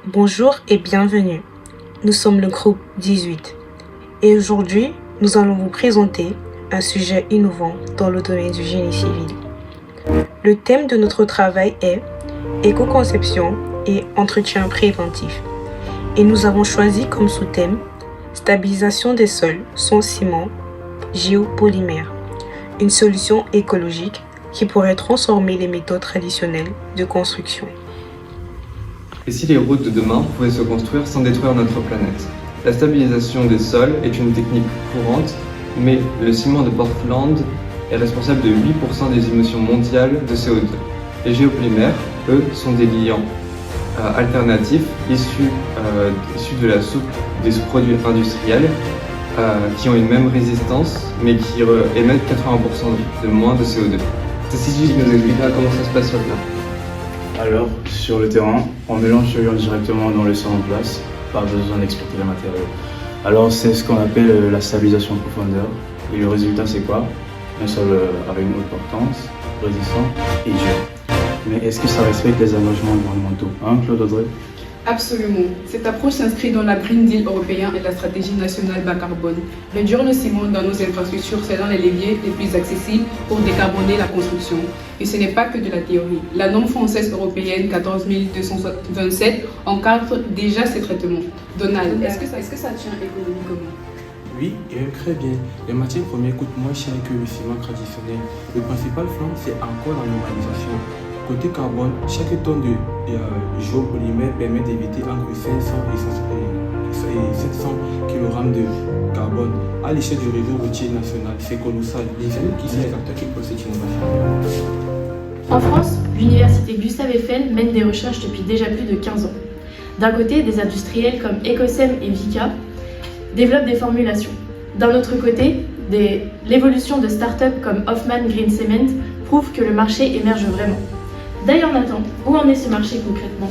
Bonjour et bienvenue. Nous sommes le groupe 18 et aujourd'hui, nous allons vous présenter un sujet innovant dans le domaine du génie civil. Le thème de notre travail est éco-conception et entretien préventif. Et nous avons choisi comme sous-thème stabilisation des sols sans ciment géopolymère, une solution écologique qui pourrait transformer les méthodes traditionnelles de construction. Et si les routes de demain pouvaient se construire sans détruire notre planète? La stabilisation des sols est une technique courante, mais le ciment de Portland est responsable de 8% des émissions mondiales de CO2. Les géopolymères, eux, sont des liants alternatifs issus de la soupe des produits industriels qui ont une même résistance, mais qui émettent 80% de moins de CO2. Ceci nous expliquera comment ça se passe sur le terrain. Alors, sur le terrain, on mélange ce liant directement dans le sol en place, pas besoin d'exporter les matériaux. Alors, c'est ce qu'on appelle la stabilisation en profondeur. Et le résultat, c'est quoi? Un sol avec une haute portance, résistant et dur. Mais est-ce que ça respecte les engagements environnementaux, hein, Claude Audrey? Absolument. Cette approche s'inscrit dans la Green Deal européen et la stratégie nationale bas carbone. Réduire le ciment dans nos infrastructures, c'est l'un des leviers les plus accessibles pour décarboner la construction. Et ce n'est pas que de la théorie. La norme française européenne 14227 encadre déjà ces traitements. Donald, est-ce que ça tient économiquement? Oui, et même très bien. Les matières premières coûtent moins cher que le ciment traditionnel. Le principal flanc, c'est encore la normalisation. Côté carbone, chaque tonne de géopolymère permet d'éviter entre 500 et 700 kg de carbone. À l'échelle du réseau routier national, c'est colossal. Les jeunes qui sont les acteurs qui possèdent cette innovation. En France, l'université Gustave Eiffel mène des recherches depuis déjà plus de 15 ans. D'un côté, des industriels comme Ecosem et Vicat développent des formulations. D'un autre côté, l'évolution de start-up comme Hoffman Green Cement prouve que le marché émerge vraiment. D'ailleurs Nathan, où en est ce marché concrètement?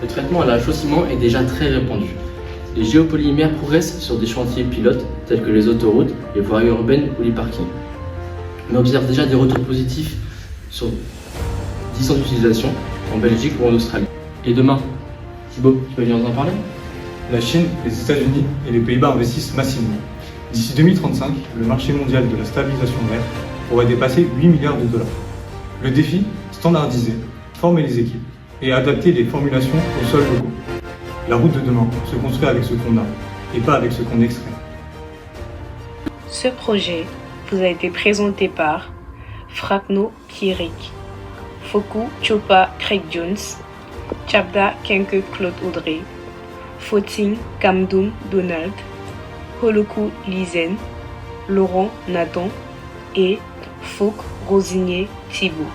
Le traitement à la chaux-ciment est déjà très répandu. Les géopolymères progressent sur des chantiers pilotes tels que les autoroutes, les voies urbaines ou les parkings. On observe déjà des retours positifs sur 10 ans d'utilisation en Belgique ou en Australie. Et demain, Thibaut, tu peux venir nous en parler? La Chine, les États-Unis et les Pays-Bas investissent massivement. D'ici 2035, le marché mondial de la stabilisation verte pourrait dépasser 8 milliards de dollars. Le défi, standardiser, former les équipes et adapter les formulations aux sols locaux. La route de demain se construit avec ce qu'on a et pas avec ce qu'on extrait. Ce projet vous a été présenté par Frakno Kirik, Foku Chopa Craig Jones, Chabda Kenke Claude Audrey, Foting Kamdoum Donald, Holoku Lizen, Laurent Nathan et Fouk Rosigné Thibault.